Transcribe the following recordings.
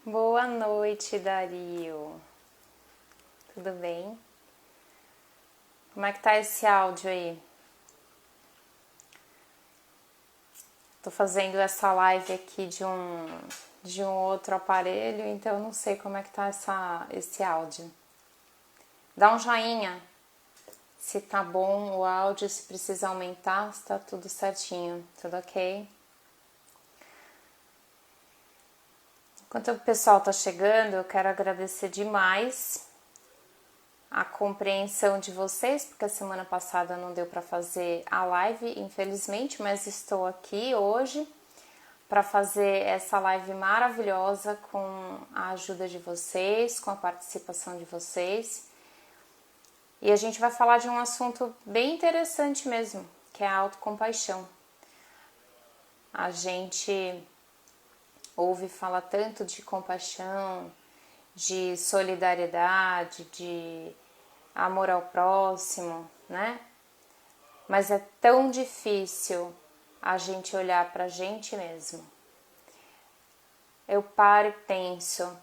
Boa noite, Dario. Tudo bem? Como é que tá esse áudio aí? Tô fazendo essa live aqui de um outro aparelho, então eu não sei como é que tá esse áudio. Dá um joinha se tá bom o áudio, se precisa aumentar, se tá tudo certinho, tudo ok? Enquanto o pessoal tá chegando, eu quero agradecer demais a compreensão de vocês, porque a semana passada não deu para fazer a live, infelizmente, mas estou aqui hoje para fazer essa live maravilhosa com a ajuda de vocês, com a participação de vocês. E a gente vai falar de um assunto bem interessante mesmo, que é a autocompaixão. A gente ouve falar tanto de compaixão, de solidariedade, de amor ao próximo, né? Mas é tão difícil a gente olhar pra gente mesmo. Eu paro e penso,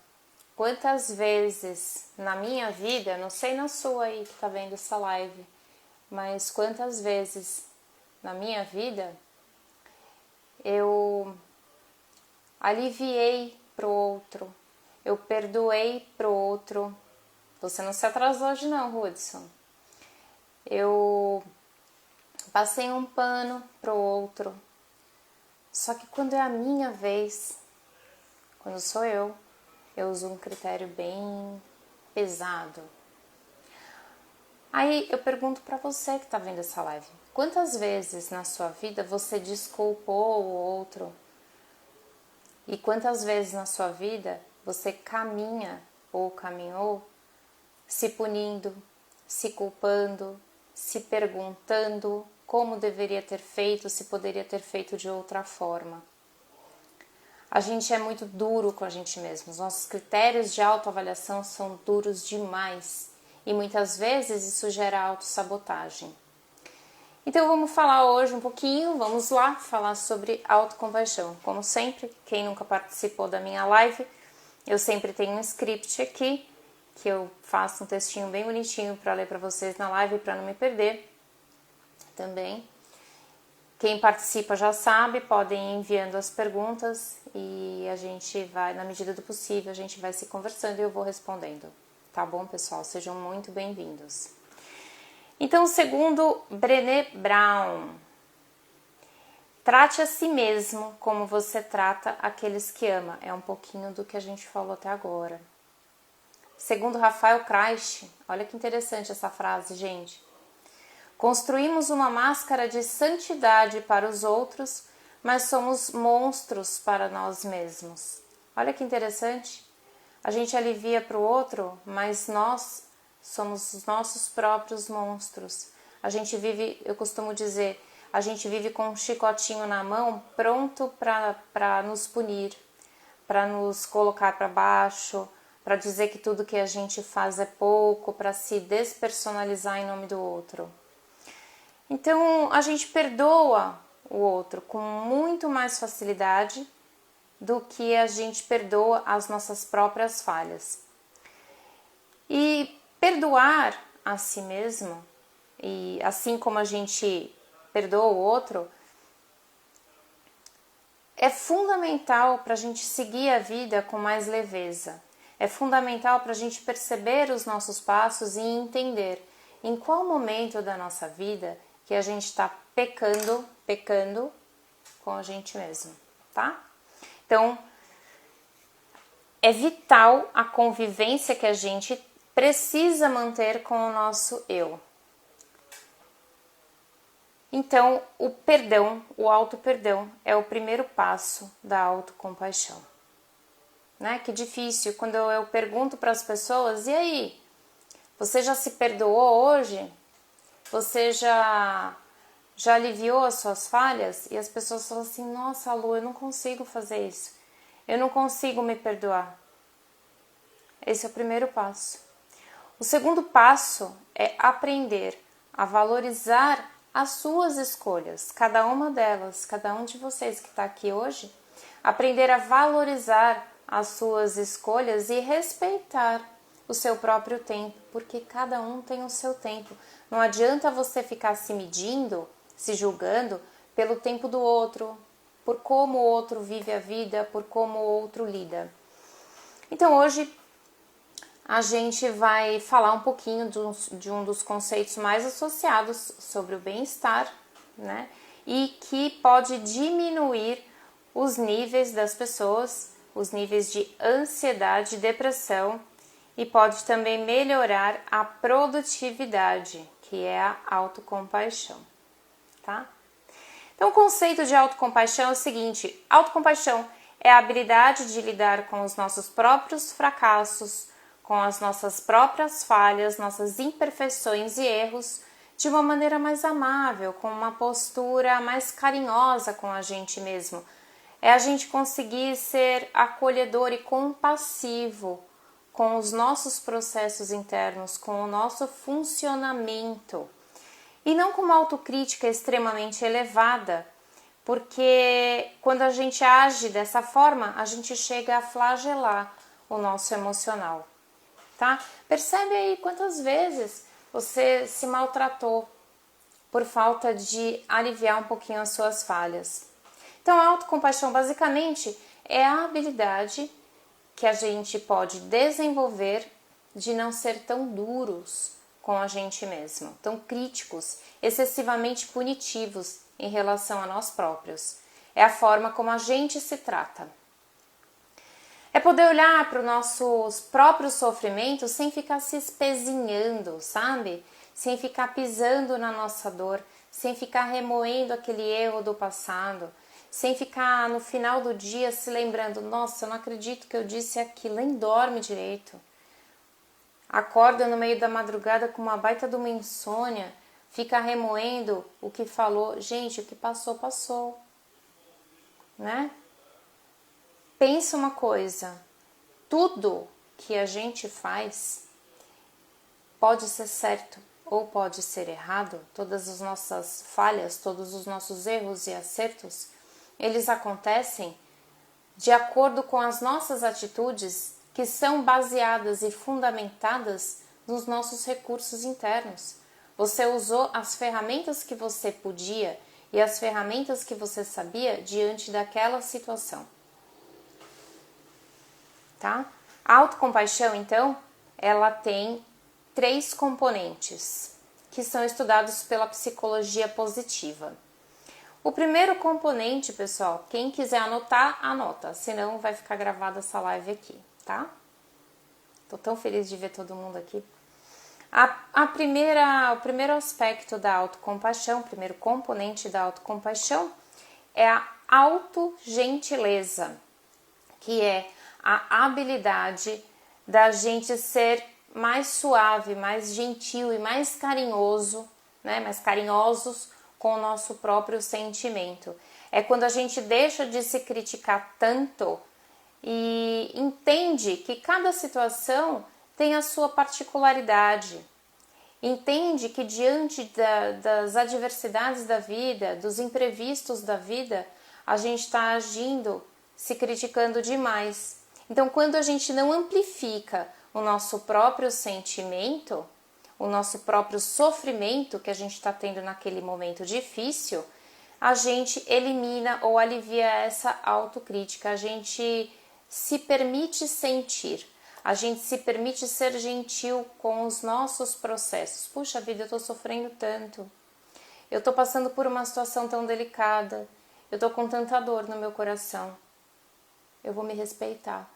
quantas vezes na minha vida, não sei na sua aí que tá vendo essa live, mas quantas vezes na minha vida eu aliviei pro outro, eu perdoei pro outro. Você não se atrasou hoje não, Hudson. Eu passei um pano pro outro. Só que quando é a minha vez, quando sou eu uso um critério bem pesado. Aí eu pergunto pra você que tá vendo essa live, quantas vezes na sua vida você desculpou o outro? E quantas vezes na sua vida você caminha ou caminhou se punindo, se culpando, se perguntando como deveria ter feito, se poderia ter feito de outra forma? A gente é muito duro com a gente mesmo. Os nossos critérios de autoavaliação são duros demais. E muitas vezes isso gera autossabotagem. Então vamos falar hoje um pouquinho, vamos lá, falar sobre autocompaixão. Como sempre, quem nunca participou da minha live, eu sempre tenho um script aqui, que eu faço um textinho bem bonitinho para ler para vocês na live, para não me perder também. Quem participa já sabe, podem ir enviando as perguntas e a gente vai, na medida do possível, a gente vai se conversando e eu vou respondendo. Tá bom, pessoal? Sejam muito bem-vindos. Então, segundo Brené Brown, trate a si mesmo como você trata aqueles que ama. É um pouquinho do que a gente falou até agora. Segundo Rafael Kreist, olha que interessante essa frase, gente. Construímos uma máscara de santidade para os outros, mas somos monstros para nós mesmos. Olha que interessante. A gente alivia para o outro, mas nós somos os nossos próprios monstros. A gente vive, eu costumo dizer, a gente vive com um chicotinho na mão, pronto para nos punir, para nos colocar para baixo, para dizer que tudo que a gente faz é pouco, para se despersonalizar em nome do outro. Então, a gente perdoa o outro com muito mais facilidade do que a gente perdoa as nossas próprias falhas. E perdoar a si mesmo, e assim como a gente perdoa o outro, é fundamental para a gente seguir a vida com mais leveza. É fundamental para a gente perceber os nossos passos e entender em qual momento da nossa vida que a gente está pecando com a gente mesmo, tá? Então, é vital a convivência que a gente precisa manter com o nosso eu. Então, o perdão, o auto-perdão, é o primeiro passo da autocompaixão. Né? Que difícil, quando eu pergunto para as pessoas, e aí, você já se perdoou hoje? Você já aliviou as suas falhas? E as pessoas falam assim, nossa, Lu, eu não consigo fazer isso. Eu não consigo me perdoar. Esse é o primeiro passo. O segundo passo é aprender a valorizar as suas escolhas, cada uma delas, cada um de vocês que está aqui hoje, aprender a valorizar as suas escolhas e respeitar o seu próprio tempo, porque cada um tem o seu tempo. Não adianta você ficar se medindo, se julgando pelo tempo do outro, por como o outro vive a vida, por como o outro lida. Então hoje a gente vai falar um pouquinho de um dos conceitos mais associados sobre o bem-estar, né? E que pode diminuir os níveis das pessoas, os níveis de ansiedade, depressão, e pode também melhorar a produtividade, que é a autocompaixão, tá? Então, o conceito de autocompaixão é o seguinte: autocompaixão é a habilidade de lidar com os nossos próprios fracassos, com as nossas próprias falhas, nossas imperfeições e erros, de uma maneira mais amável, com uma postura mais carinhosa com a gente mesmo. É a gente conseguir ser acolhedor e compassivo com os nossos processos internos, com o nosso funcionamento. E não com uma autocrítica extremamente elevada, porque quando a gente age dessa forma, a gente chega a flagelar o nosso emocional, tá? Percebe aí quantas vezes você se maltratou por falta de aliviar um pouquinho as suas falhas. Então, a autocompaixão basicamente é a habilidade que a gente pode desenvolver de não ser tão duros com a gente mesmo, tão críticos, excessivamente punitivos em relação a nós próprios. É a forma como a gente se trata. É poder olhar para os nossos próprios sofrimentos sem ficar se espezinhando, sabe? Sem ficar pisando na nossa dor, sem ficar remoendo aquele erro do passado, sem ficar no final do dia se lembrando: nossa, eu não acredito que eu disse aquilo, nem dorme direito. Acorda no meio da madrugada com uma baita de uma insônia, fica remoendo o que falou. Gente, o que passou, passou, né? Pensa uma coisa: tudo que a gente faz pode ser certo ou pode ser errado. Todas as nossas falhas, todos os nossos erros e acertos, eles acontecem de acordo com as nossas atitudes, que são baseadas e fundamentadas nos nossos recursos internos. Você usou as ferramentas que você podia e as ferramentas que você sabia diante daquela situação. Tá? A autocompaixão, então, ela tem 3 componentes que são estudados pela psicologia positiva. O primeiro componente, pessoal, quem quiser anotar, anota, senão vai ficar gravada essa live aqui, tá? Tô tão feliz de ver todo mundo aqui. O primeiro aspecto da autocompaixão, o primeiro componente da autocompaixão é a autogentileza, que é a habilidade da gente ser mais suave, mais gentil e mais carinhoso, né? Mais carinhosos com o nosso próprio sentimento. É quando a gente deixa de se criticar tanto e entende que cada situação tem a sua particularidade. Entende que diante das adversidades da vida, dos imprevistos da vida, a gente está agindo, se criticando demais. Então, quando a gente não amplifica o nosso próprio sentimento, o nosso próprio sofrimento que a gente está tendo naquele momento difícil, a gente elimina ou alivia essa autocrítica, a gente se permite sentir, a gente se permite ser gentil com os nossos processos. Puxa vida, eu estou sofrendo tanto, eu estou passando por uma situação tão delicada, eu estou com tanta dor no meu coração. Eu vou me respeitar,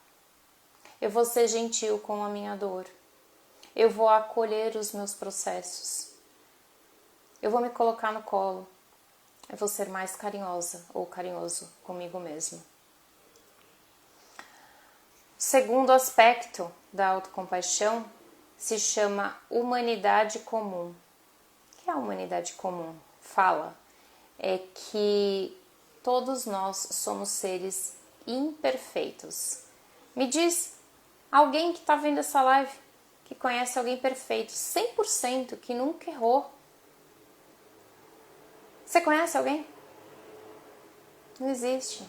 eu vou ser gentil com a minha dor, eu vou acolher os meus processos, eu vou me colocar no colo, eu vou ser mais carinhosa ou carinhoso comigo mesmo. O segundo aspecto da autocompaixão se chama humanidade comum. O que é a humanidade comum? Fala é que todos nós somos seres imperfeitos. Me diz alguém que está vendo essa live, que conhece alguém perfeito, 100%, que nunca errou. Você conhece alguém? Não existe.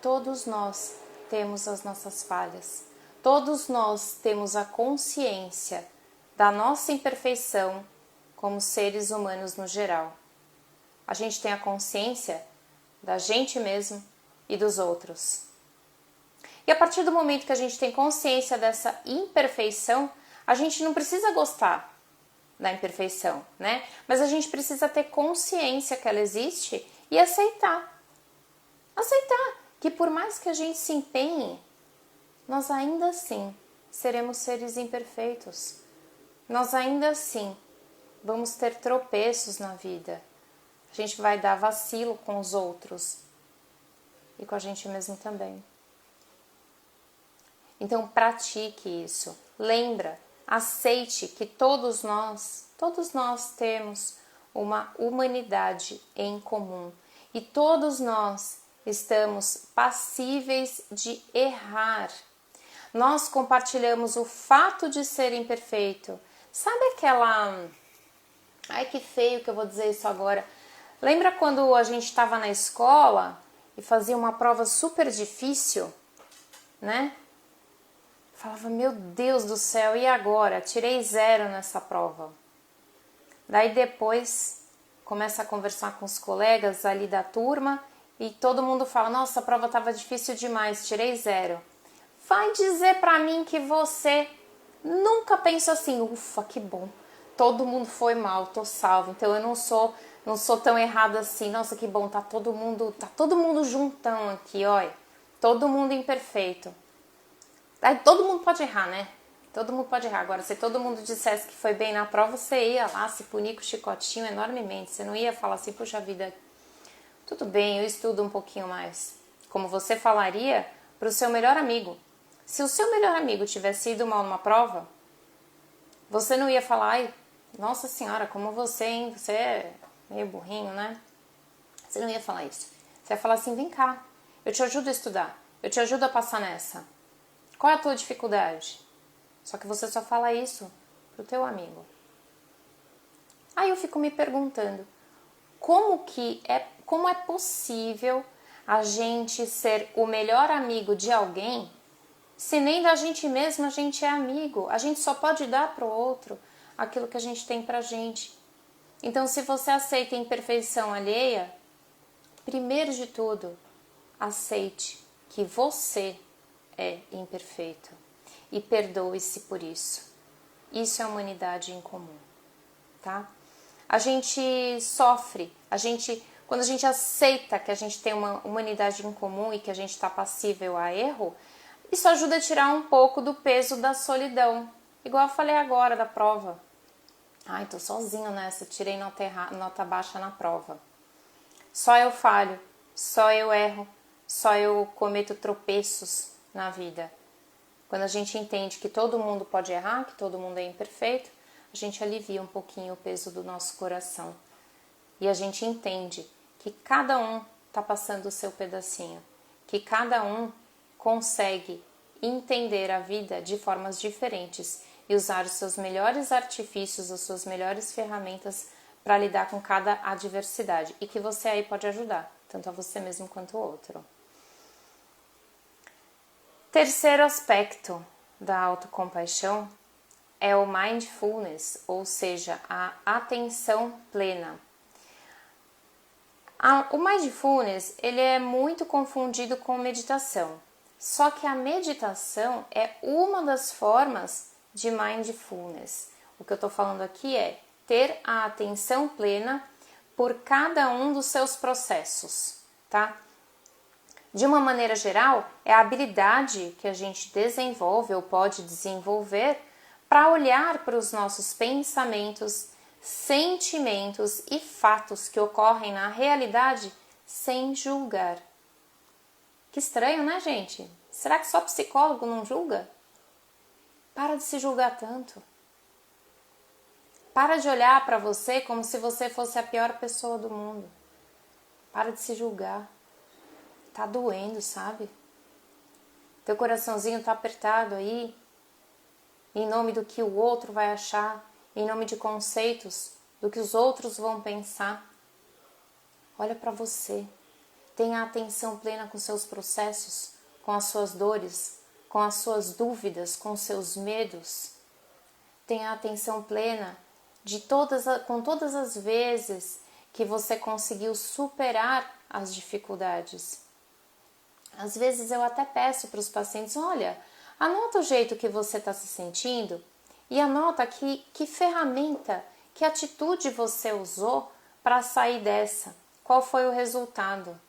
Todos nós temos as nossas falhas. Todos nós temos a consciência da nossa imperfeição como seres humanos no geral. A gente tem a consciência da gente mesmo e dos outros. E a partir do momento que a gente tem consciência dessa imperfeição, a gente não precisa gostar da imperfeição, né? Mas a gente precisa ter consciência que ela existe e aceitar. Aceitar que por mais que a gente se empenhe, nós ainda assim seremos seres imperfeitos. Nós ainda assim vamos ter tropeços na vida. A gente vai dar vacilo com os outros e com a gente mesmo também. Então pratique isso. Lembra, aceite que todos nós temos uma humanidade em comum e todos nós estamos passíveis de errar. Nós compartilhamos o fato de ser imperfeito. Sabe aquela... Ai, que feio que eu vou dizer isso agora. Lembra quando a gente estava na escola e fazia uma prova super difícil, né? Falava, meu Deus do céu, e agora? Tirei 0 nessa prova. Daí depois começa a conversar com os colegas ali da turma e todo mundo fala, nossa, a prova estava difícil demais, tirei 0. Vai dizer pra mim que você nunca pensou assim, ufa, que bom, todo mundo foi mal, tô salvo, então eu não sou tão errado assim, nossa, que bom, tá todo mundo juntão aqui, olha, todo mundo imperfeito. Aí todo mundo pode errar, né? Todo mundo pode errar. Agora, se todo mundo dissesse que foi bem na prova, você ia lá se punir com o chicotinho enormemente. Você não ia falar assim, puxa vida, tudo bem, eu estudo um pouquinho mais. Como você falaria para o seu melhor amigo. Se o seu melhor amigo tivesse ido mal numa prova, você não ia falar, ai, nossa senhora, como você, hein? Você é meio burrinho, né? Você não ia falar isso. Você ia falar assim, vem cá, eu te ajudo a estudar, eu te ajudo a passar nessa. Qual é a tua dificuldade? Só que você só fala isso pro teu amigo. Aí eu fico me perguntando, como é possível a gente ser o melhor amigo de alguém se nem da gente mesmo a gente é amigo? A gente só pode dar pro outro aquilo que a gente tem pra gente. Então, se você aceita a imperfeição alheia, primeiro de tudo, aceite que você é imperfeito e perdoe-se por isso. Isso é a humanidade em comum, tá? A gente sofre, quando a gente aceita que a gente tem uma humanidade em comum e que a gente está passível a erro, isso ajuda a tirar um pouco do peso da solidão. Igual eu falei agora da prova. Ai, tô sozinho nessa, tirei nota baixa na prova. Só eu falho, só eu erro, só eu cometo tropeços na vida. Quando a gente entende que todo mundo pode errar, que todo mundo é imperfeito, a gente alivia um pouquinho o peso do nosso coração. E a gente entende que cada um está passando o seu pedacinho, que cada um consegue entender a vida de formas diferentes e usar os seus melhores artifícios, as suas melhores ferramentas para lidar com cada adversidade. E que você aí pode ajudar, tanto a você mesmo quanto o outro. Terceiro aspecto da autocompaixão é o mindfulness, ou seja, a atenção plena. O mindfulness ele é muito confundido com meditação, só que a meditação é uma das formas de mindfulness. O que eu estou falando aqui é ter a atenção plena por cada um dos seus processos, tá? De uma maneira geral, é a habilidade que a gente desenvolve ou pode desenvolver para olhar para os nossos pensamentos, sentimentos e fatos que ocorrem na realidade sem julgar. Que estranho, né, gente? Será que só psicólogo não julga? Para de se julgar tanto. Para de olhar para você como se você fosse a pior pessoa do mundo. Para de se julgar. Tá doendo, sabe? Teu coraçãozinho tá apertado aí, em nome do que o outro vai achar, em nome de conceitos, do que os outros vão pensar. Olha para você. Tenha atenção plena com seus processos. com as suas dores, com as suas dúvidas, com seus medos. Tenha atenção plena com todas as vezes que você conseguiu superar as dificuldades. Às vezes eu até peço para os pacientes, olha, anota o jeito que você está se sentindo e anota que ferramenta, que atitude você usou para sair dessa. Qual foi o resultado?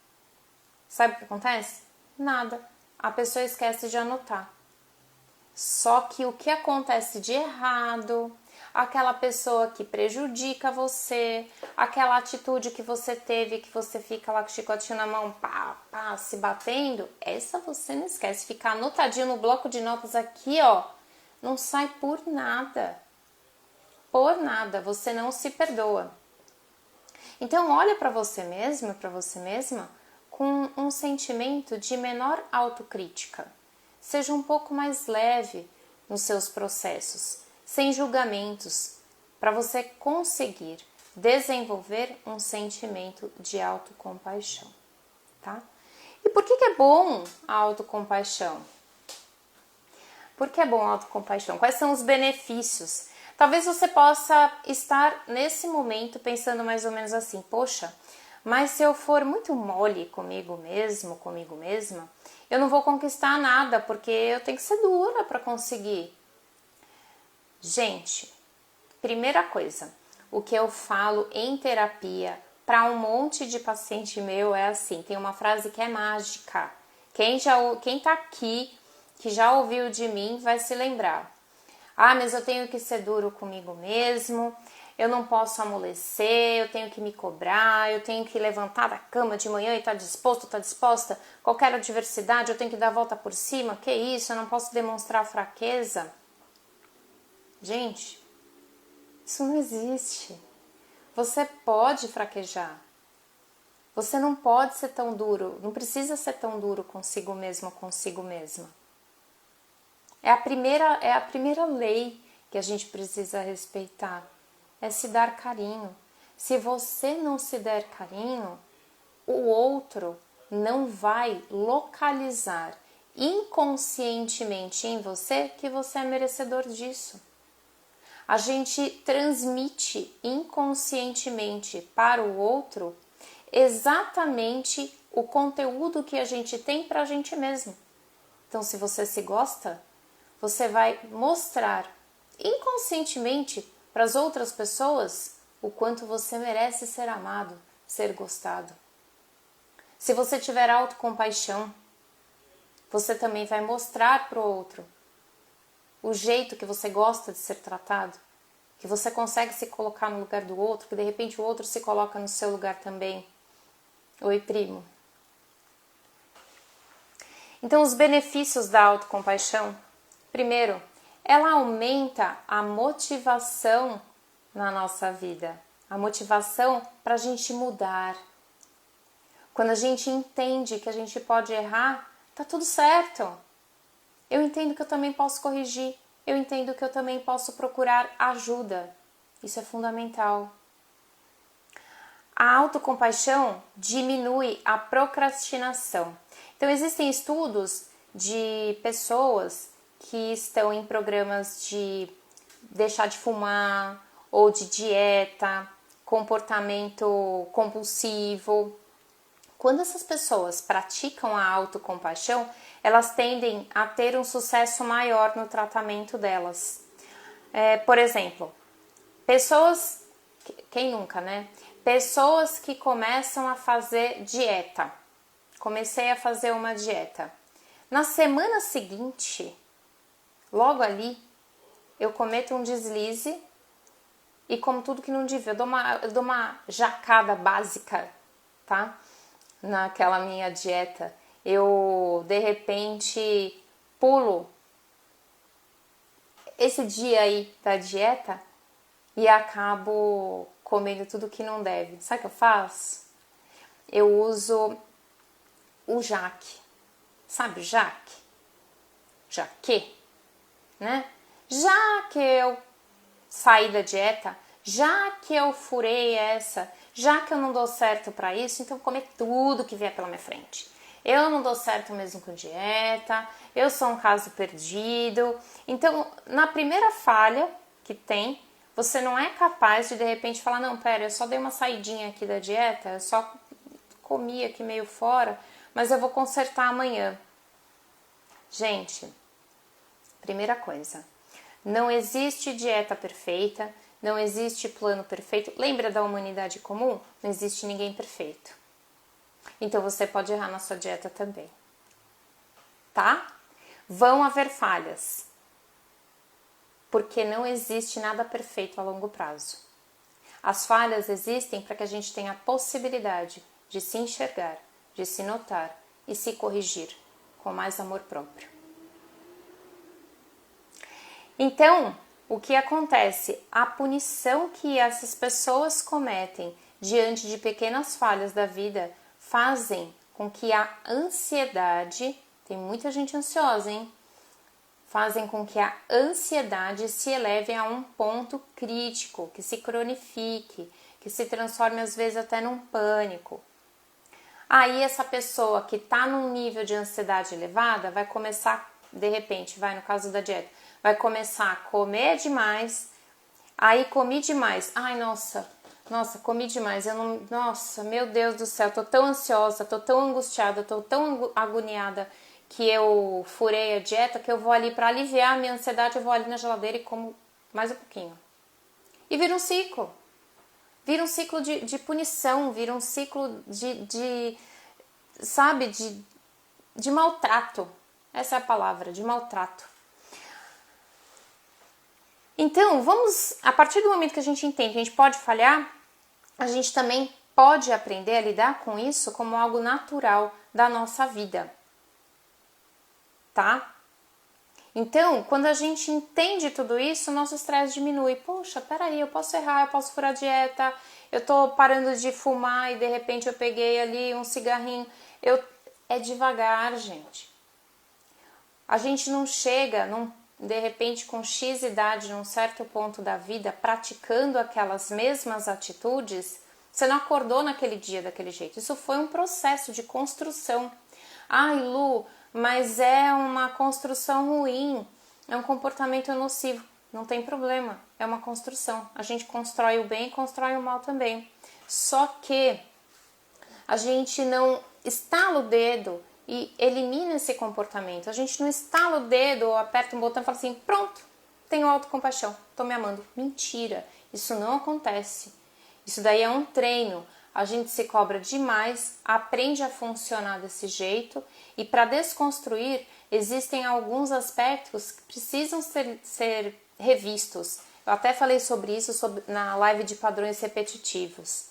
Sabe o que acontece? Nada. A pessoa esquece de anotar. Só que o que acontece de errado, aquela pessoa que prejudica você, aquela atitude que você teve, que você fica lá com o chicotinho na mão, pá, pá, se batendo, essa você não esquece. Ficar anotadinho no bloco de notas aqui, ó, não sai por nada. Por nada, você não se perdoa. Então, olha para você mesma, para você mesma, com um sentimento de menor autocrítica. Seja um pouco mais leve nos seus processos, sem julgamentos, para você conseguir desenvolver um sentimento de autocompaixão, tá? E por que é bom a autocompaixão? Por que é bom a autocompaixão? Quais são os benefícios? Talvez você possa estar nesse momento pensando mais ou menos assim, poxa, mas se eu for muito mole comigo mesmo, comigo mesma, eu não vou conquistar nada, porque eu tenho que ser dura para conseguir. Gente, primeira coisa, o que eu falo em terapia para um monte de paciente meu é assim, tem uma frase que é mágica. Quem tá aqui, que já ouviu de mim, vai se lembrar. Ah, mas eu tenho que ser duro comigo mesmo, eu não posso amolecer, eu tenho que me cobrar, eu tenho que levantar da cama de manhã e estar disposto, estar disposta. Qualquer adversidade, eu tenho que dar a volta por cima. Que isso, eu não posso demonstrar fraqueza. Gente, isso não existe. Você pode fraquejar. Você não pode ser tão duro, não precisa ser tão duro consigo mesmo ou consigo mesma. É a primeira lei que a gente precisa respeitar. É se dar carinho. Se você não se der carinho, o outro não vai localizar inconscientemente em você que você é merecedor disso. A gente transmite inconscientemente para o outro exatamente o conteúdo que a gente tem para a gente mesmo. Então, se você se gosta, você vai mostrar inconscientemente para as outras pessoas o quanto você merece ser amado, ser gostado. Se você tiver autocompaixão, você também vai mostrar para o outro o jeito que você gosta de ser tratado, que você consegue se colocar no lugar do outro, que de repente o outro se coloca no seu lugar também. Oi, primo. Então, os benefícios da autocompaixão. Primeiro, ela aumenta a motivação na nossa vida. A motivação para a gente mudar. Quando a gente entende que a gente pode errar, tá tudo certo. Eu entendo que eu também posso corrigir. Eu entendo que eu também posso procurar ajuda. Isso é fundamental. A autocompaixão diminui a procrastinação. Então, existem estudos de pessoas que estão em programas de deixar de fumar ou de dieta, comportamento compulsivo. Quando essas pessoas praticam a autocompaixão, elas tendem a ter um sucesso maior no tratamento delas. Por exemplo, pessoas, quem nunca, né? Pessoas que começam a fazer dieta. Comecei a fazer uma dieta. Na semana seguinte, logo ali, eu cometo um deslize e como tudo que não devia, eu dou uma jacada básica, tá? Naquela minha dieta. Eu, de repente, pulo esse dia aí da dieta e acabo comendo tudo que não deve. Sabe o que eu faço? Eu uso o jaque. Sabe o jaque? Jaque, né? Já que eu saí da dieta, já que eu furei essa, já que eu não dou certo para isso, então vou comer tudo que vier pela minha frente. eu não dou certo mesmo com dieta, eu sou um caso perdido. Então, na primeira falha que tem, você não é capaz de repente falar, não, pera, eu só dei uma saidinha aqui da dieta, eu só comi aqui meio fora, mas eu vou consertar amanhã. Gente, primeira coisa, não existe dieta perfeita, não existe plano perfeito. Lembra da humanidade comum? Não existe ninguém perfeito. Então você pode errar na sua dieta também, tá? Vão haver falhas, porque não existe nada perfeito a longo prazo. As falhas existem para que a gente tenha a possibilidade de se enxergar, de se notar e se corrigir com mais amor próprio. Então, o que acontece? A punição que essas pessoas cometem diante de pequenas falhas da vida fazem com que a ansiedade, tem muita gente ansiosa, hein? Fazem com que a ansiedade se eleve a um ponto crítico, que se cronifique, que se transforme às vezes até num pânico. Aí essa pessoa que está num nível de ansiedade elevada vai começar, de repente, no caso da dieta, vai começar a comer demais, aí comi demais, ai nossa, comi demais, nossa, meu Deus do céu, tô tão ansiosa, tô tão angustiada, tô tão agoniada que eu furei a dieta que eu vou ali para aliviar a minha ansiedade, eu vou ali na geladeira e como mais um pouquinho. E vira um ciclo. Vira um ciclo de punição, vira um ciclo de maltrato. Essa é a palavra, de maltrato. Então, a partir do momento que a gente entende que a gente pode falhar, a gente também pode aprender a lidar com isso como algo natural da nossa vida. Tá? Então, quando a gente entende tudo isso, o nosso estresse diminui. Poxa, peraí, eu posso errar, eu posso furar a dieta, eu tô parando de fumar e de repente eu peguei ali um cigarrinho. É devagar, gente. A gente não chega, de repente, com X idade, num certo ponto da vida, praticando aquelas mesmas atitudes. Você não acordou naquele dia daquele jeito. Isso foi um processo de construção. Ai, Lu, mas é uma construção ruim, é um comportamento nocivo. Não tem problema, é uma construção. A gente constrói o bem e constrói o mal também. Só que a gente não estala o dedo e elimina esse comportamento. A gente não estala o dedo ou aperta um botão e fala assim, pronto, tenho autocompaixão, tô me amando. Mentira, isso não acontece. Isso daí é um treino. A gente se cobra demais, aprende a funcionar desse jeito e para desconstruir existem alguns aspectos que precisam ser revistos. Eu até falei sobre isso na live de padrões repetitivos.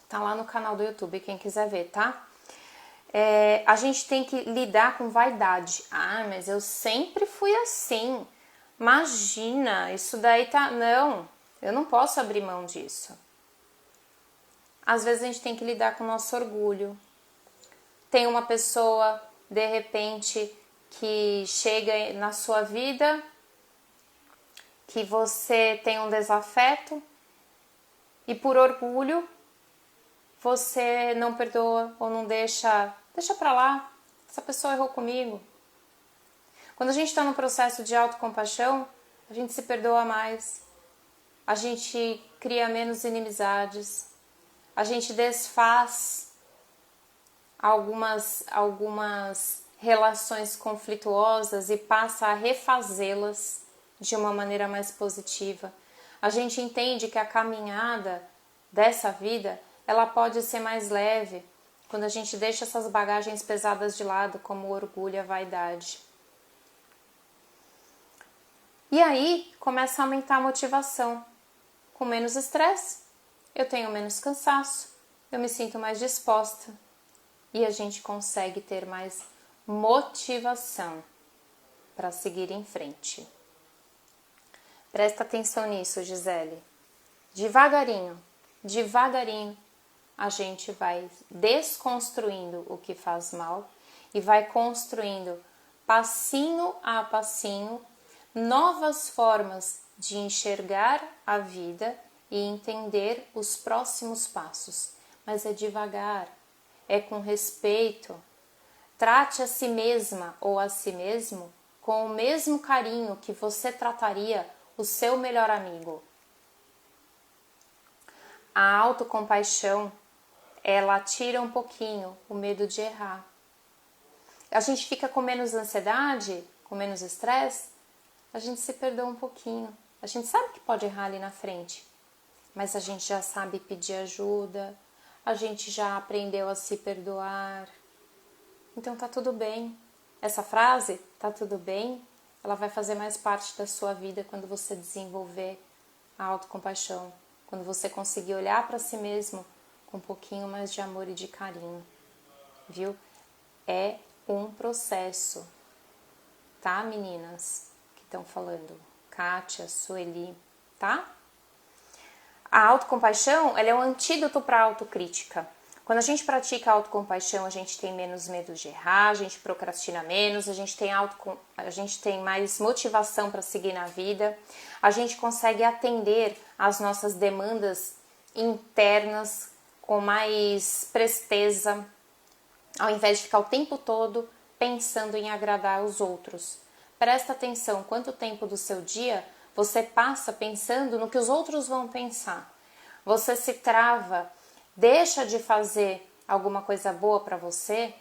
Tá lá no canal do YouTube, quem quiser ver, tá? A gente tem que lidar com vaidade. Ah, mas eu sempre fui assim. Imagina, isso daí tá... Não, eu não posso abrir mão disso. Às vezes a gente tem que lidar com o nosso orgulho. Tem uma pessoa, de repente, que chega na sua vida, que você tem um desafeto e por orgulho você não perdoa ou não deixa pra lá, essa pessoa errou comigo. Quando a gente está no processo de autocompaixão, a gente se perdoa mais, a gente cria menos inimizades, a gente desfaz algumas relações conflituosas e passa a refazê-las de uma maneira mais positiva. A gente entende que a caminhada dessa vida, ela pode ser mais leve quando a gente deixa essas bagagens pesadas de lado, como o orgulho e a vaidade. E aí começa a aumentar a motivação. Com menos estresse, eu tenho menos cansaço, eu me sinto mais disposta e a gente consegue ter mais motivação para seguir em frente. Presta atenção nisso, Gisele. Devagarinho, a gente vai desconstruindo o que faz mal e vai construindo, passinho a passinho, novas formas de enxergar a vida e entender os próximos passos. Mas é devagar, é com respeito, Trate a si mesma ou a si mesmo com o mesmo carinho que você trataria o seu melhor amigo. A autocompaixão, ela tira um pouquinho o medo de errar. A gente fica com menos ansiedade, com menos estresse, a gente se perdoa um pouquinho. A gente sabe que pode errar ali na frente, mas a gente já sabe pedir ajuda, a gente já aprendeu a se perdoar. Então tá tudo bem. Essa frase, tá tudo bem, ela vai fazer mais parte da sua vida quando você desenvolver a autocompaixão, quando você conseguir olhar para si mesmo com um pouquinho mais de amor e de carinho, viu? É um processo, tá, meninas que estão falando? Kátia, Sueli, tá? A autocompaixão, ela é um antídoto para a autocrítica. Quando a gente pratica a autocompaixão, a gente tem menos medo de errar, a gente procrastina menos, a gente tem mais motivação para seguir na vida, a gente consegue atender às nossas demandas internas com mais presteza, ao invés de ficar o tempo todo pensando em agradar os outros. Presta atenção quanto tempo do seu dia você passa pensando no que os outros vão pensar. Você se trava, deixa de fazer alguma coisa boa para você.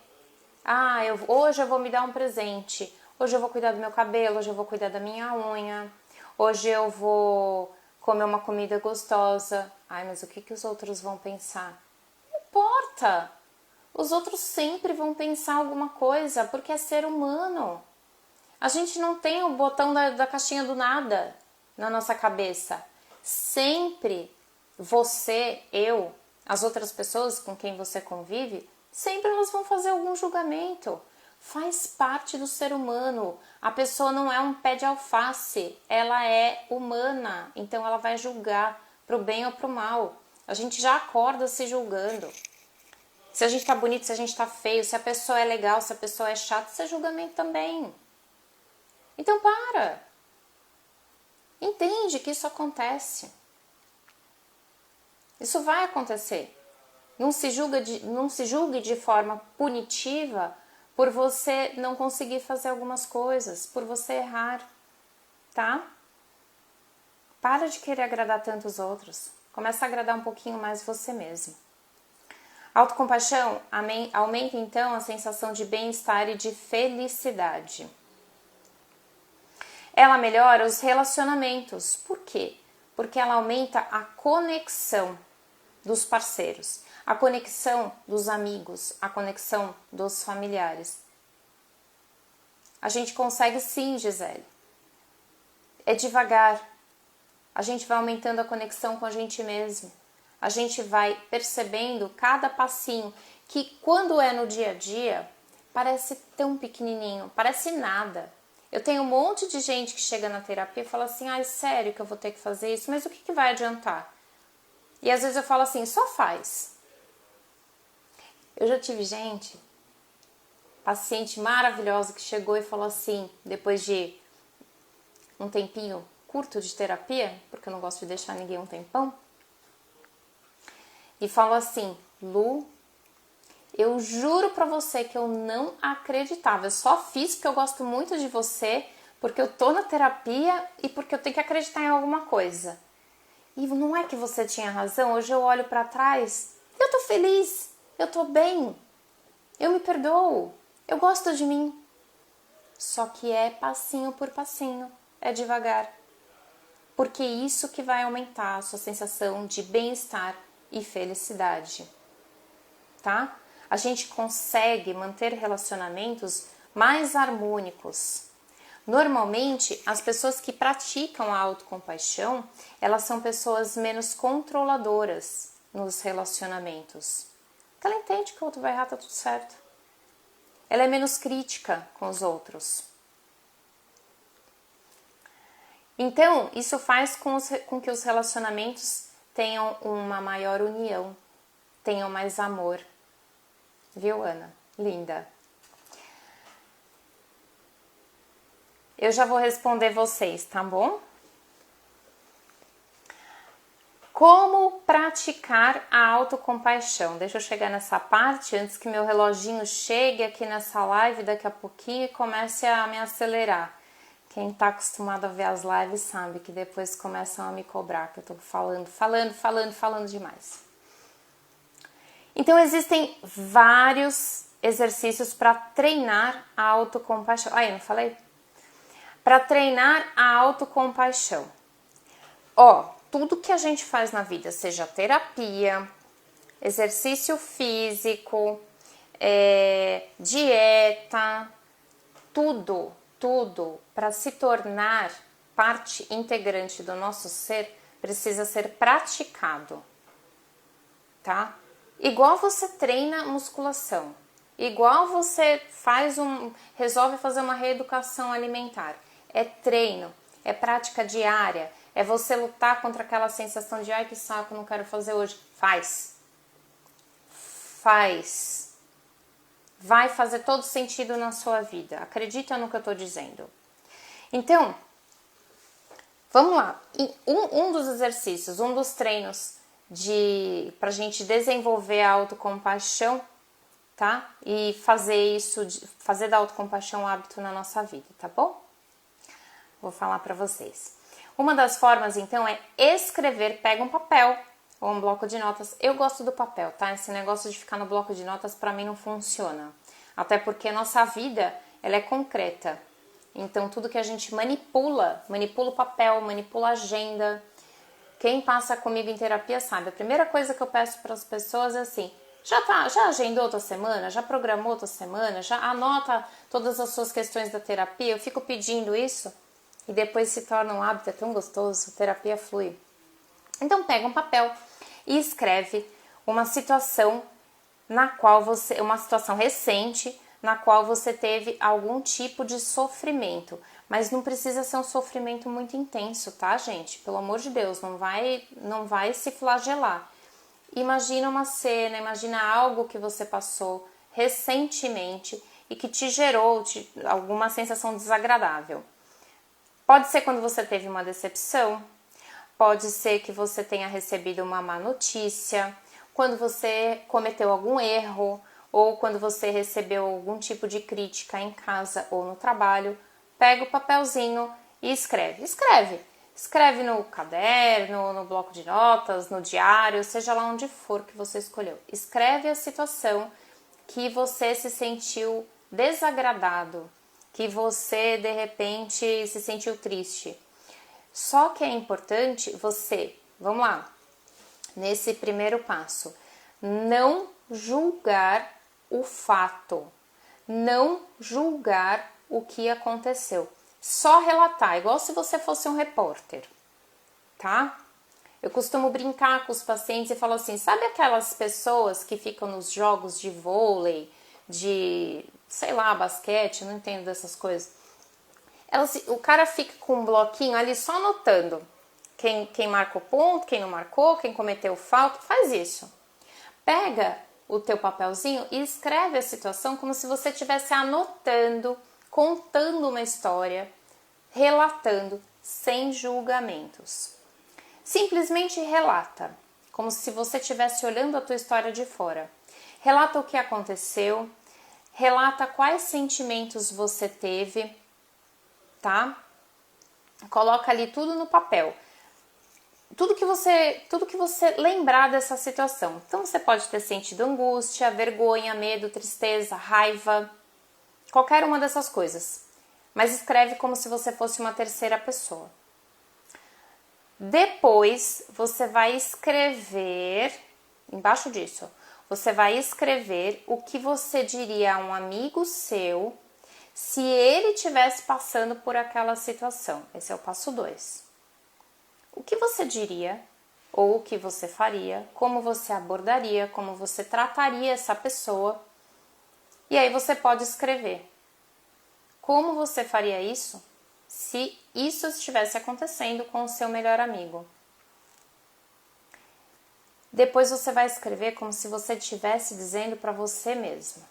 Hoje eu vou me dar um presente, hoje eu vou cuidar do meu cabelo, hoje eu vou cuidar da minha unha, hoje eu vou comer uma comida gostosa. Mas o que os outros vão pensar? Não importa! Os outros sempre vão pensar alguma coisa, porque é ser humano. A gente não tem o botão da caixinha do nada na nossa cabeça. Sempre você, eu, as outras pessoas com quem você convive, sempre elas vão fazer algum julgamento. Faz parte do ser humano. A pessoa não é um pé de alface, ela é humana, então ela vai julgar pro bem ou pro mal. A gente já acorda se julgando. Se a gente tá bonito, se a gente tá feio, se a pessoa é legal, se a pessoa é chata, isso é julgamento também. Então para. Entende que isso acontece. Isso vai acontecer. Não se julgue de forma punitiva por você não conseguir fazer algumas coisas, por você errar, tá? Para de querer agradar tanto os outros. Começa a agradar um pouquinho mais você mesmo. A autocompaixão aumenta então a sensação de bem-estar e de felicidade. Ela melhora os relacionamentos. Por quê? Porque ela aumenta a conexão dos parceiros, a conexão dos amigos, a conexão dos familiares. A gente consegue sim, Gisele. É devagar. A gente vai aumentando a conexão com a gente mesmo. A gente vai percebendo cada passinho que quando é no dia a dia parece tão pequenininho, parece nada. Eu tenho um monte de gente que chega na terapia e fala assim, sério que eu vou ter que fazer isso? Mas o que vai adiantar? E às vezes eu falo assim, só faz. Eu já tive paciente maravilhosa que chegou e falou assim, depois de um tempinho curto de terapia, porque eu não gosto de deixar ninguém um tempão, e falou assim, Lu, eu juro pra você que eu não acreditava, eu só fiz porque eu gosto muito de você, porque eu tô na terapia e porque eu tenho que acreditar em alguma coisa. E não é que você tinha razão, hoje eu olho pra trás, eu tô feliz, eu tô bem, eu me perdoo, eu gosto de mim. Só que é passinho por passinho, é devagar. Porque é isso que vai aumentar a sua sensação de bem-estar e felicidade, tá? A gente consegue manter relacionamentos mais harmônicos. Normalmente, as pessoas que praticam a autocompaixão, elas são pessoas menos controladoras nos relacionamentos. Porque ela entende que o outro vai errar, tá tudo certo. Ela é menos crítica com os outros. Então, isso faz com que os relacionamentos tenham uma maior união, tenham mais amor. Viu, Ana? Linda. Eu já vou responder vocês, tá bom? Como praticar a autocompaixão? Deixa eu chegar nessa parte antes que meu reloginho chegue aqui nessa live daqui a pouquinho e comece a me acelerar. Quem está acostumado a ver as lives sabe que depois começam a me cobrar, que eu estou falando demais. Então existem vários exercícios para treinar a autocompaixão. Ah, eu não falei? Para treinar a autocompaixão. Tudo que a gente faz na vida, seja terapia, exercício físico, dieta, tudo para se tornar parte integrante do nosso ser precisa ser praticado, tá? Igual você treina musculação, igual você resolve fazer uma reeducação alimentar. É treino, é prática diária, é você lutar contra aquela sensação de ai que saco, não quero fazer hoje. Faz. Vai fazer todo sentido na sua vida. Acredita no que eu estou dizendo. Então, vamos lá. Um dos exercícios, um dos treinos pra gente desenvolver a autocompaixão, tá? E fazer da autocompaixão um hábito na nossa vida, tá bom? Vou falar para vocês. Uma das formas, então, é escrever. Pega um papel ou um bloco de notas. Eu gosto do papel, tá? Esse negócio de ficar no bloco de notas, para mim, não funciona. Até porque a nossa vida, ela é concreta. Então, tudo que a gente manipula o papel, manipula a agenda. Quem passa comigo em terapia sabe. A primeira coisa que eu peço para as pessoas é assim, já agendou tua semana? Já programou tua semana? Já anota todas as suas questões da terapia? Eu fico pedindo isso. E depois se torna um hábito, é tão gostoso, a terapia flui. Então pega um papel e escreve uma situação uma situação recente, na qual você teve algum tipo de sofrimento. Mas não precisa ser um sofrimento muito intenso, tá, gente? Pelo amor de Deus, não vai se flagelar. Imagina uma cena, imagina algo que você passou recentemente e que te gerou alguma sensação desagradável. Pode ser quando você teve uma decepção, pode ser que você tenha recebido uma má notícia, quando você cometeu algum erro, ou quando você recebeu algum tipo de crítica em casa ou no trabalho. Pega o papelzinho e escreve. Escreve no caderno, no bloco de notas, no diário, seja lá onde for que você escolheu. Escreve a situação que você se sentiu desagradado, que você, de repente, se sentiu triste. Só que é importante vamos lá, nesse primeiro passo, não julgar o fato, não julgar o que aconteceu. Só relatar, igual se você fosse um repórter, tá? Eu costumo brincar com os pacientes e falo assim, sabe aquelas pessoas que ficam nos jogos de vôlei, de, sei lá, basquete, não entendo dessas coisas. O cara fica com um bloquinho ali só anotando quem marcou ponto, quem não marcou, quem cometeu falta. Faz isso. Pega o teu papelzinho e escreve a situação como se você estivesse anotando, contando uma história, relatando, sem julgamentos. Simplesmente relata, como se você estivesse olhando a tua história de fora. Relata o que aconteceu, relata quais sentimentos você teve, tá? Coloca ali tudo no papel. Tudo que você lembrar dessa situação. Então você pode ter sentido angústia, vergonha, medo, tristeza, raiva, qualquer uma dessas coisas. Mas escreve como se você fosse uma terceira pessoa. Depois você vai escrever, embaixo disso, você vai escrever o que você diria a um amigo seu se ele estivesse passando por aquela situação. Esse é o passo 2. O que você diria, ou o que você faria, como você abordaria, como você trataria essa pessoa. E aí você pode escrever como você faria isso se isso estivesse acontecendo com o seu melhor amigo. Depois você vai escrever como se você estivesse dizendo para você mesmo.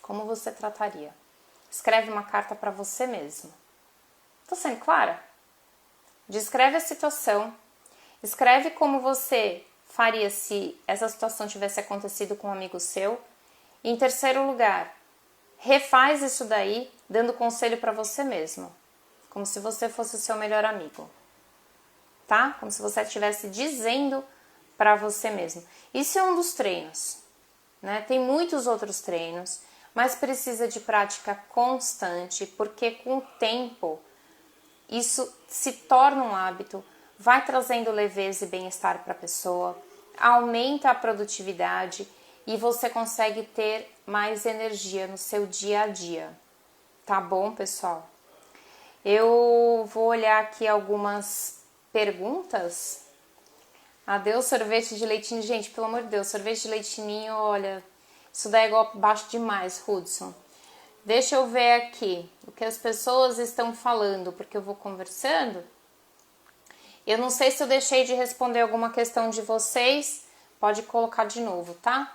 Como você trataria? Escreve uma carta para você mesmo. Tô sendo clara? Descreve a situação. Escreve como você faria se essa situação tivesse acontecido com um amigo seu. Em terceiro lugar, refaz isso daí, dando conselho para você mesmo. Como se você fosse o seu melhor amigo. Tá? Como se você estivesse dizendo para você mesmo. Isso é um dos treinos, né? Tem muitos outros treinos, mas precisa de prática constante, porque com o tempo isso se torna um hábito, vai trazendo leveza e bem-estar para a pessoa, aumenta a produtividade e você consegue ter mais energia no seu dia a dia. Tá bom, pessoal? Eu vou olhar aqui algumas perguntas. Adeus, sorvete de leitinho. Gente, pelo amor de Deus, sorvete de leitinho, olha, isso daí é golpe baixo demais, Hudson. Deixa eu ver aqui o que as pessoas estão falando, porque eu vou conversando. Eu não sei se eu deixei de responder alguma questão de vocês. Pode colocar de novo, tá?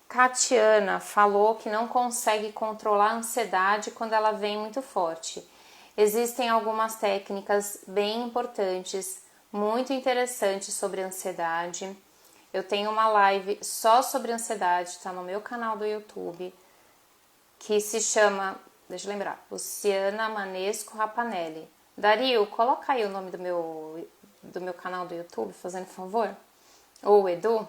Catiana falou que não consegue controlar a ansiedade quando ela vem muito forte. Existem algumas técnicas bem importantes, muito interessantes sobre ansiedade. Eu tenho uma live só sobre ansiedade, tá no meu canal do YouTube, que se chama, deixa eu lembrar, Luciana Manesco Rapanelli. Dario, coloca aí o nome do meu canal do YouTube, fazendo favor. Ou Edu.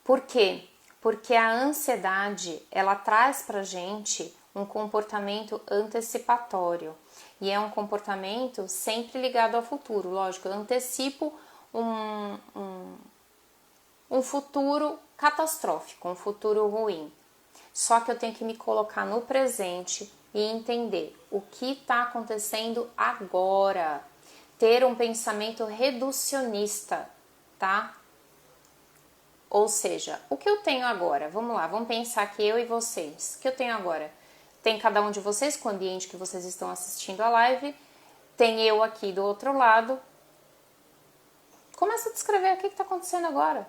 Por quê? Porque a ansiedade, ela traz pra gente um comportamento antecipatório. E é um comportamento sempre ligado ao futuro. Lógico, eu antecipo um futuro catastrófico, um futuro ruim. Só que eu tenho que me colocar no presente e entender o que está acontecendo agora. Ter um pensamento reducionista, tá? Ou seja, o que eu tenho agora? Vamos lá, vamos pensar que eu e vocês. O que eu tenho agora? Tem cada um de vocês com o ambiente que vocês estão assistindo a live. Tem eu aqui do outro lado. Começa a descrever o que está acontecendo agora.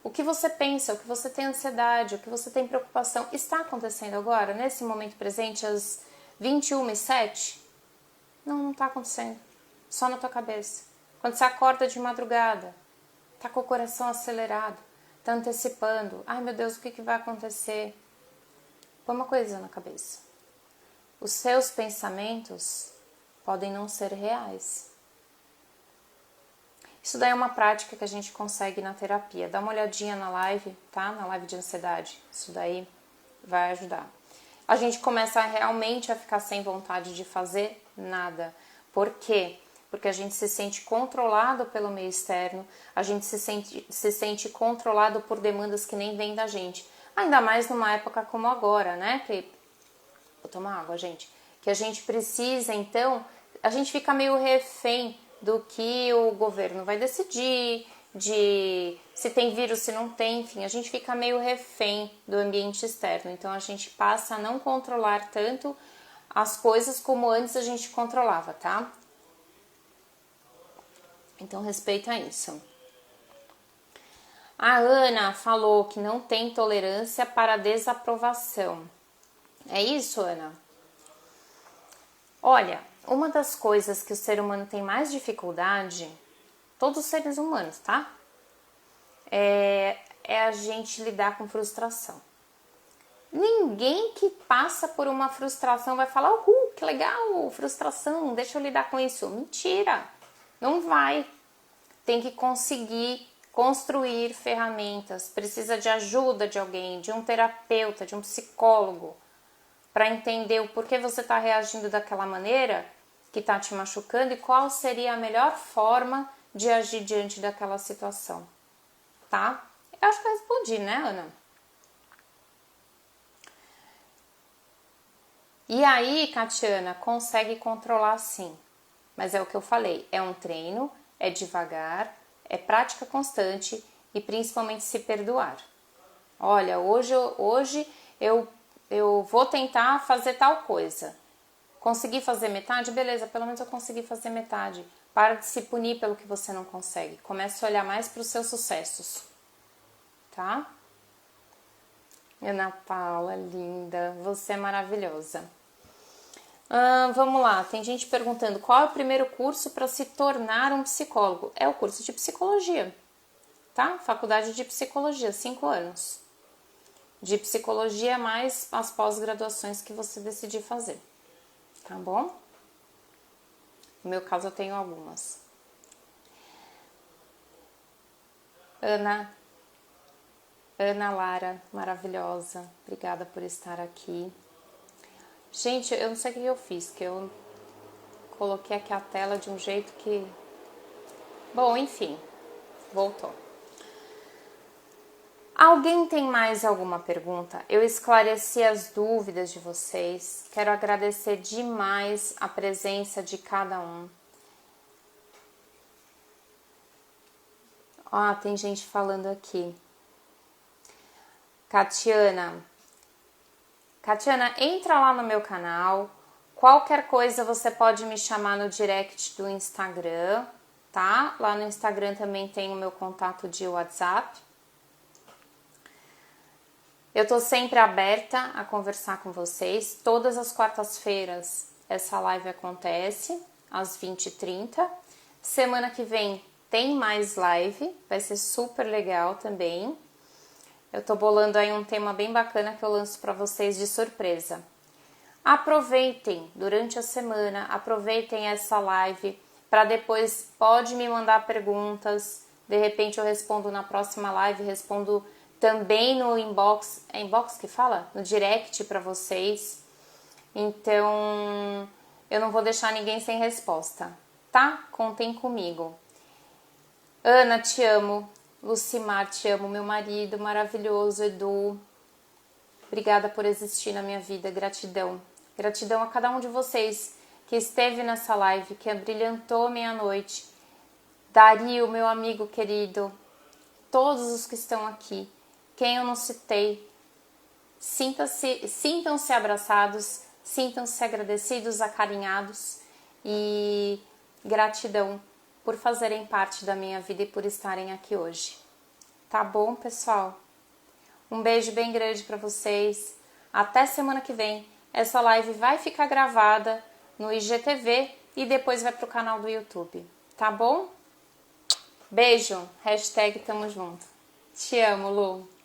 O que você pensa, o que você tem ansiedade, o que você tem preocupação, está acontecendo agora, nesse momento presente, às 21h07? Não, não está acontecendo. Só na tua cabeça. Quando você acorda de madrugada, tá com o coração acelerado, tá antecipando. Ai, meu Deus, o que vai acontecer? Põe uma coisa na cabeça. Os seus pensamentos podem não ser reais. Isso daí é uma prática que a gente consegue na terapia. Dá uma olhadinha na live, tá? Na live de ansiedade. Isso daí vai ajudar. A gente começa realmente a ficar sem vontade de fazer nada. Por quê? Porque a gente se sente controlado pelo meio externo, a gente se sente controlado por demandas que nem vêm da gente. Ainda mais numa época como agora, né? Vou tomar água, gente. Que a gente precisa, então, a gente fica meio refém do que o governo vai decidir, de se tem vírus, se não tem, enfim, a gente fica meio refém do ambiente externo. Então a gente passa a não controlar tanto as coisas como antes a gente controlava, tá? Então respeita isso. A Ana falou que não tem tolerância para desaprovação. É isso, Ana? Olha, uma das coisas que o ser humano tem mais dificuldade, todos os seres humanos, tá? É a gente lidar com frustração. Ninguém que passa por uma frustração vai falar, que legal, frustração, deixa eu lidar com isso. Mentira, não vai. Tem que conseguir construir ferramentas, precisa de ajuda de alguém, de um terapeuta, de um psicólogo, para entender o porquê você está reagindo daquela maneira que está te machucando e qual seria a melhor forma de agir diante daquela situação, tá? Eu acho que eu respondi, né, Ana? E aí, Catiana, consegue controlar sim, mas é o que eu falei, é um treino, é devagar, é prática constante e principalmente se perdoar. Olha, hoje eu vou tentar fazer tal coisa. Consegui fazer metade? Beleza, pelo menos eu consegui fazer metade. Para de se punir pelo que você não consegue. Comece a olhar mais para os seus sucessos. Tá? Ana Paula, linda. Você é maravilhosa. Vamos lá, tem gente perguntando qual é o primeiro curso para se tornar um psicólogo? É o curso de psicologia, tá? Faculdade de psicologia, 5 anos. De psicologia mais as pós-graduações que você decidir fazer, tá bom? No meu caso eu tenho algumas. Ana Lara, maravilhosa, obrigada por estar aqui. Gente, eu não sei o que eu fiz, que eu coloquei aqui a tela de um jeito que... Bom, enfim, voltou. Alguém tem mais alguma pergunta? Eu esclareci as dúvidas de vocês. Quero agradecer demais a presença de cada um. Tem gente falando aqui. Catiana, entra lá no meu canal. Qualquer coisa você pode me chamar no direct do Instagram, tá? Lá no Instagram também tem o meu contato de WhatsApp. Eu tô sempre aberta a conversar com vocês. Todas as quartas-feiras essa live acontece às 20h30. Semana que vem tem mais live, vai ser super legal também. Eu tô bolando aí um tema bem bacana que eu lanço para vocês de surpresa. Aproveitem durante a semana, aproveitem essa live para depois pode me mandar perguntas. De repente eu respondo na próxima live, respondo também no inbox, é inbox que fala? No direct para vocês. Então, eu não vou deixar ninguém sem resposta, tá? Contem comigo. Ana, te amo. Lucimar, te amo. Meu marido maravilhoso, Edu. Obrigada por existir na minha vida. Gratidão. Gratidão a cada um de vocês que esteve nessa live, que abrilhantou minha noite. Dario, meu amigo querido. Todos os que estão aqui. Quem eu não citei, sintam-se abraçados, sintam-se agradecidos, acarinhados e gratidão por fazerem parte da minha vida e por estarem aqui hoje. Tá bom, pessoal? Um beijo bem grande para vocês. Até semana que vem. Essa live vai ficar gravada no IGTV e depois vai pro canal do YouTube. Tá bom? Beijo. #tamo junto. Te amo, Lu.